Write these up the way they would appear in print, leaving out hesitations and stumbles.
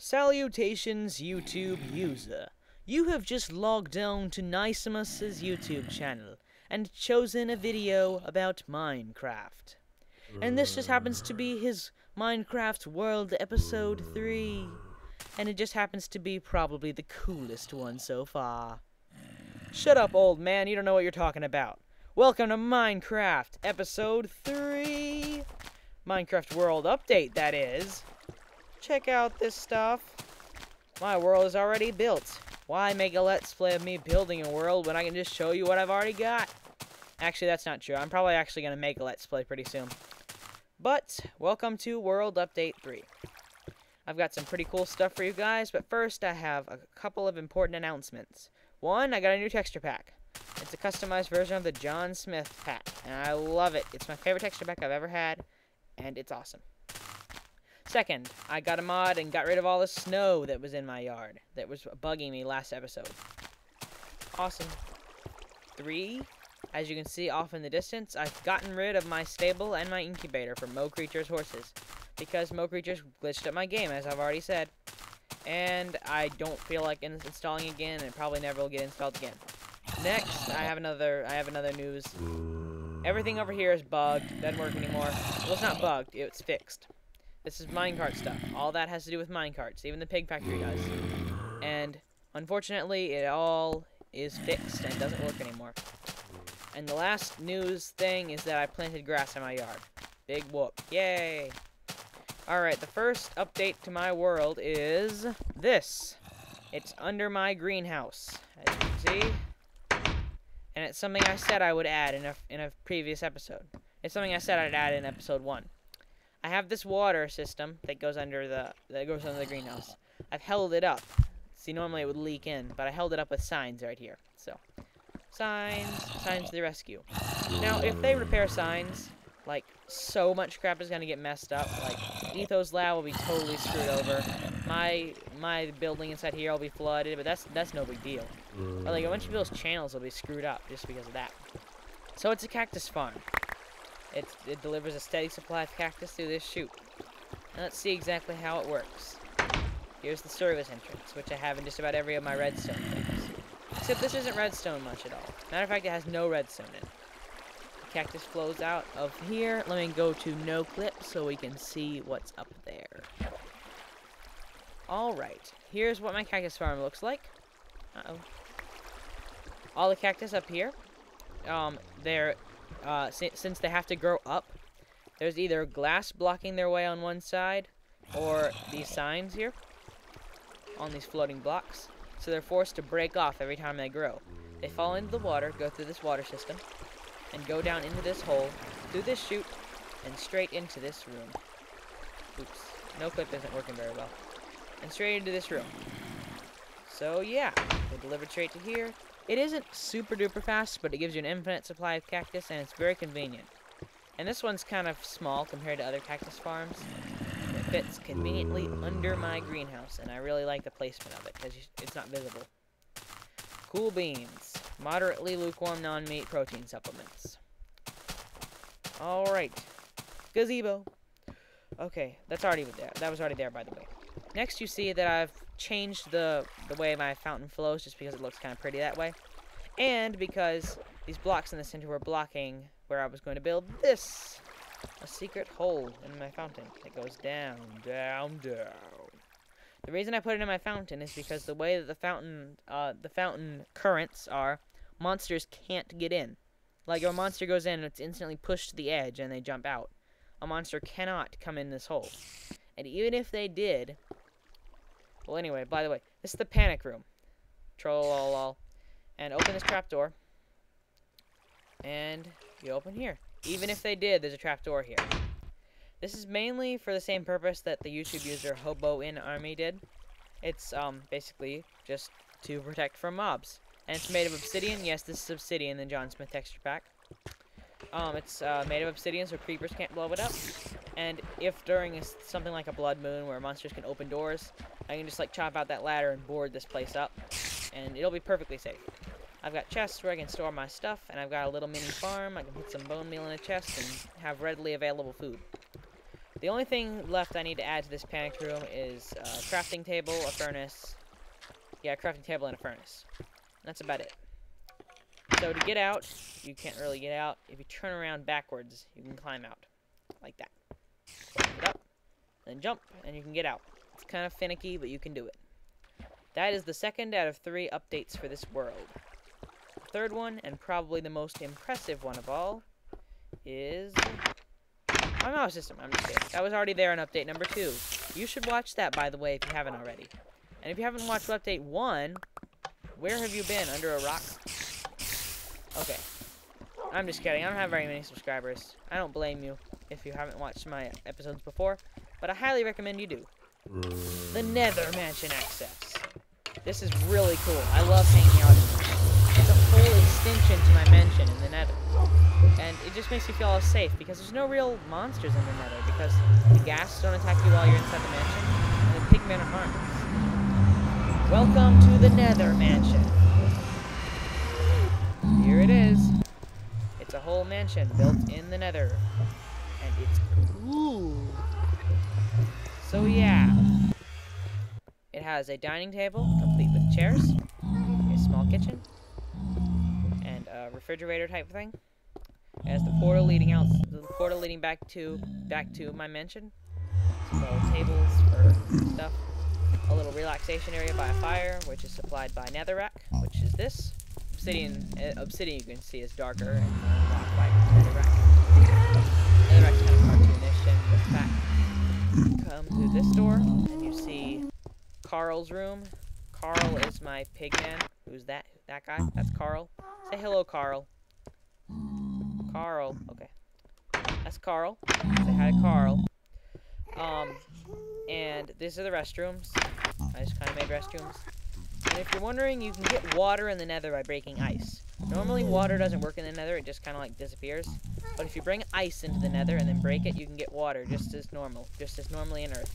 Salutations, YouTube user. You have just logged on to Nicemus's YouTube channel and chosen a video about Minecraft. And this just happens to be his Minecraft World Episode 3. And it just happens to be probably the coolest one so far. Shut up, old man, you don't know what you're talking about. Welcome to Minecraft Episode 3. Minecraft World Update, that is. Check out this stuff. My world is already built. Why make a let's play of me building a world when I can just show you what I've already got? Actually, that's not true. I'm probably actually going to make a let's play pretty soon. But, welcome to World Update 3. I've got some pretty cool stuff for you guys, but first I have a couple of important announcements. One, I got a new texture pack. It's a customized version of the John Smith pack, and I love it. It's my favorite texture pack I've ever had, and it's awesome. Second, I got a mod and got rid of all the snow that was in my yard that was bugging me last episode. Awesome. 3, as you can see off in the distance, I've gotten rid of my stable and my incubator for Mo Creature's horses, because Mo Creature's glitched up my game, as I've already said, and I don't feel like installing again, and it probably never will get installed again. Next, I have another news. Everything over here is bugged, doesn't work anymore. Well, it's not bugged, it's fixed. This is minecart stuff. All that has to do with minecarts. Even the pig factory does. And, unfortunately, it all is fixed and doesn't work anymore. And the last news thing is that I planted grass in my yard. Big whoop. Yay! Alright, the first update to my world is this. It's under my greenhouse, as you can see. And it's something I said I would add in a previous episode. It's something I said I'd add in episode 1. I have this water system that goes under the greenhouse. I've held it up. See, normally it would leak in, but I held it up with signs right here. So, signs to the rescue. Now, if they repair signs, like, so much crap is gonna get messed up. Like, Etho's lab will be totally screwed over. My building inside here will be flooded, but that's no big deal. But, like, a bunch of people's channels will be screwed up just because of that. So it's a cactus farm. It delivers a steady supply of cactus through this chute. Now let's see exactly how it works. Here's the service entrance, which I have in just about every of my redstone things. Except this isn't redstone much at all. Matter of fact, it has no redstone in it. The cactus flows out of here. Let me go to no clip so we can see what's up there. Alright, here's what my cactus farm looks like. Uh-oh. All the cactus up here. Since they have to grow up, there's either glass blocking their way on one side, or these signs here, on these floating blocks, so they're forced to break off every time they grow. They fall into the water, go through this water system, and go down into this hole, through this chute, and straight into this room. Oops, no clip isn't working very well. And straight into this room. So yeah, they delivered straight to here. It isn't super duper fast, but it gives you an infinite supply of cactus, and it's very convenient. And this one's kind of small compared to other cactus farms. It fits conveniently under my greenhouse, and I really like the placement of it, because it's not visible. Cool beans. Moderately lukewarm non-meat protein supplements. Alright. Gazebo. Okay, that's already there. That was already there, by the way. Next, you see that I've changed the way my fountain flows just because it looks kind of pretty that way. And because these blocks in the center were blocking where I was going to build this. A secret hole in my fountain that goes down, down, down. The reason I put it in my fountain is because the way that the fountain currents are, monsters can't get in. Like, if a monster goes in, it's instantly pushed to the edge and they jump out. A monster cannot come in this hole. And even if they did... Well, anyway, by the way, this is the panic room. Troll. And open this trapdoor. And you open here. Even if they did, there's a trapdoor here. This is mainly for the same purpose that the YouTube user Hobo in Army did. It's basically just to protect from mobs. And it's made of obsidian. Yes, this is obsidian in the John Smith texture pack. It's made of obsidian so creepers can't blow it up. And if during something like a blood moon where monsters can open doors, I can just like chop out that ladder and board this place up, and it'll be perfectly safe. I've got chests where I can store my stuff, and I've got a little mini farm. I can put some bone meal in a chest and have readily available food. The only thing left I need to add to this panic room is a crafting table, a furnace. Yeah, a crafting table and a furnace. That's about it. So to get out, you can't really get out. If you turn around backwards, you can climb out. Like that. Close it up, then jump, and you can get out. It's kind of finicky, but you can do it. That is the second out of 3 updates for this world. The third one, and probably the most impressive one of all, is my mouse system. I'm just kidding. That was already there in update number 2. You should watch that, by the way, if you haven't already. And if you haven't watched update 1, where have you been? Under a rock? Okay. I'm just kidding. I don't have very many subscribers. I don't blame you if you haven't watched my episodes before, but I highly recommend you do. The Nether Mansion access. This is really cool. I love hanging out in here. It's a full extension to my mansion in the Nether. And it just makes you feel all safe, because there's no real monsters in the Nether, because the ghasts don't attack you while you're inside the mansion, and the pigmen are harmless. Welcome to the Nether Mansion. Here it is. It's a whole mansion built in the Nether. And it's cool. So yeah. It has a dining table, complete with chairs, a small kitchen, and a refrigerator type thing. It has the portal leading back to my mansion. Some little tables for stuff. A little relaxation area by a fire, which is supplied by netherrack, which is this. Obsidian you can see is darker and more rock like netherrack. Netherrack's kind of cartoonish in this pack. Come through this door, and you see Carl's room. Carl is my pigman. Who's that? That guy? That's Carl. Say hello, Carl. Carl. Okay. That's Carl. Say hi to Carl. And these are the restrooms. I just kind of made restrooms. And if you're wondering, you can get water in the Nether by breaking ice. Normally, water doesn't work in the Nether. It just kind of like disappears. But if you bring ice into the Nether and then break it, you can get water just as normal. Just as normally in Earth.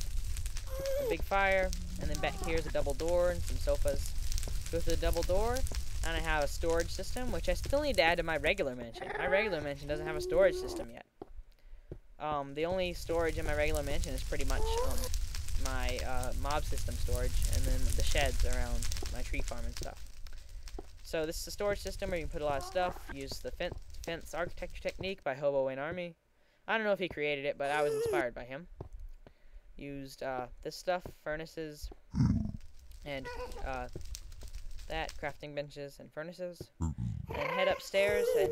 A big fire. And then back here's a double door and some sofas. Go through the double door. And I have a storage system, which I still need to add to my regular mansion. My regular mansion doesn't have a storage system yet. The only storage in my regular mansion is pretty much my mob system storage, and then the sheds around my tree farm and stuff. So this is a storage system where you can put a lot of stuff. Use the fence architecture technique by Hobo Wayne Army. I don't know if he created it, but I was inspired by him. Used this stuff, furnaces, and that, crafting benches and furnaces. And head upstairs, and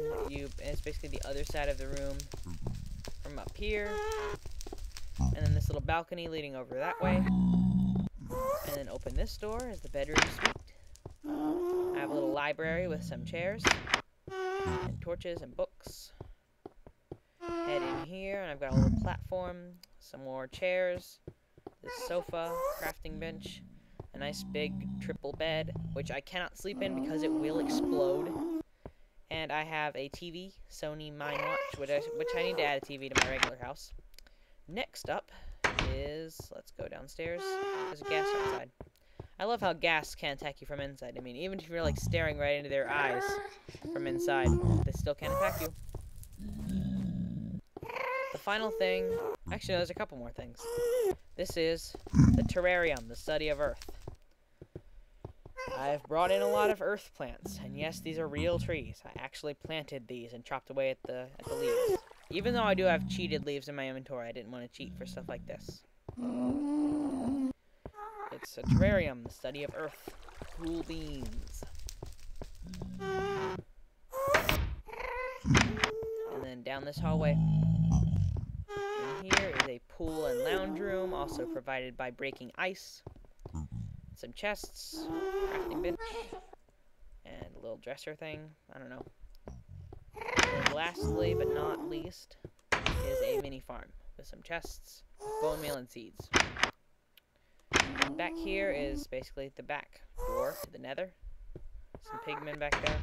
it's basically the other side of the room from up here. And then this little balcony leading over that way. And then open this door as the bedroom suite. I have a little library with some chairs and torches and books. Head in here, and I've got a little platform, some more chairs, this sofa, crafting bench, a nice big triple bed, which I cannot sleep in because it will explode. And I have a TV, Sony MineWatch, which I need to add a TV to my regular house. Next up is, let's go downstairs. There's a gas outside. I love how gas can't attack you from inside. I mean, even if you're like staring right into their eyes from inside, they still can't attack you. The final thing, actually no, there's a couple more things. This is the terrarium, the study of Earth. I've brought in a lot of earth plants, and yes, these are real trees. I actually planted these and chopped away at the leaves. Even though I do have cheated leaves in my inventory, I didn't want to cheat for stuff like this. It's a terrarium, the study of Earth. Cool beans. And then down this hallway. And here is a pool and lounge room, also provided by breaking ice. Some chests, crafting bench, and a little dresser thing. I don't know. And lastly, but not least, is a mini farm with some chests, bone meal, and seeds. And back here is basically the back door to the Nether. Some pigmen back there.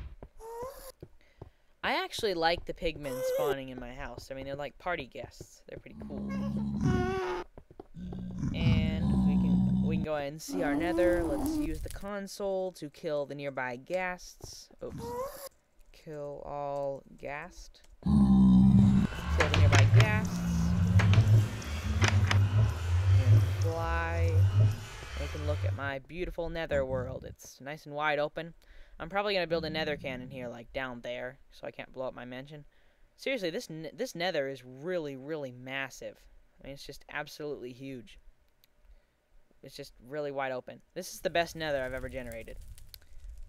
I actually like the pigmen spawning in my house. I mean, they're like party guests. They're pretty cool. And we can go ahead and see our Nether. Let's use the console to kill the nearby ghasts. Oops. Kill all ghast. Kill the nearby ghasts. fly. We can look at my beautiful nether world. It's nice and wide open. I'm probably going to build a nether cannon here, like down there, so I can't blow up my mansion. Seriously, this nether is really, really massive. I mean, it's just absolutely huge. It's just really wide open. This is the best nether I've ever generated.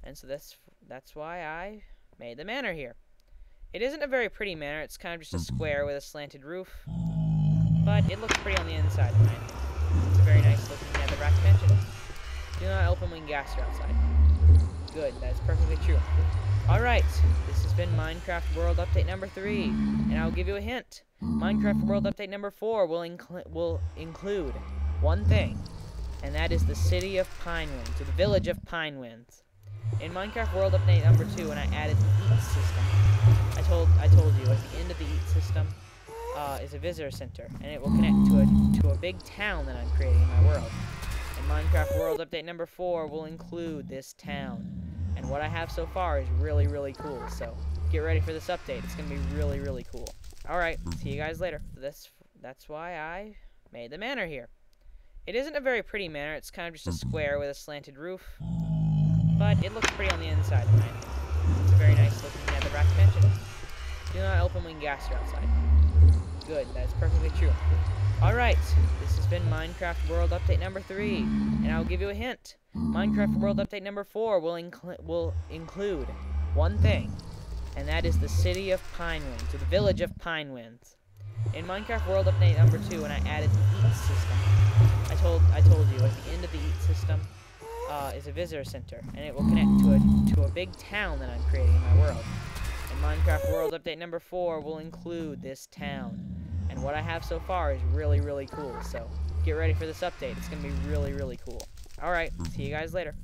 And so that's why I made the manor here. It isn't a very pretty manor. It's kind of just a square with a slanted roof. But it looks pretty on the inside, in my opinion. It's a very nice looking netherrack mansion. Do not open when gas are outside. Good, that is perfectly true. Alright, this has been Minecraft World Update number 3. And I'll give you a hint. Minecraft World Update number 4 will include one thing. And that is the city of Pinewinds, or the village of Pinewinds. In Minecraft World Update number 2, when I added the eat system, I told you at the end of the eat system is a visitor center, and it will connect to a big town that I'm creating in my world. And Minecraft World Update number 4 will include this town, and what I have so far is really, really cool. So get ready for this update. It's gonna be really, really cool. All right, see you guys later. That's why I made the manor here. It isn't a very pretty manor. It's kind of just a square with a slanted roof. But it looks pretty on the inside, in my opinion. It's a very nice looking netherrack mansion. Do not open when gas are outside. Good, that is perfectly true. Alright, this has been Minecraft World Update number 3. And I'll give you a hint. Minecraft World Update number 4 will include one thing. And that is the city of Pinewinds, or the village of Pinewinds. In Minecraft World Update number 2, when I added the eat system, I told you at the end of the eat system is a visitor center, and it will connect to a big town that I'm creating in my world. And Minecraft World Update number 4 will include this town, and what I have so far is really, really cool. So get ready for this update. It's gonna be really, really cool. All right, see you guys later.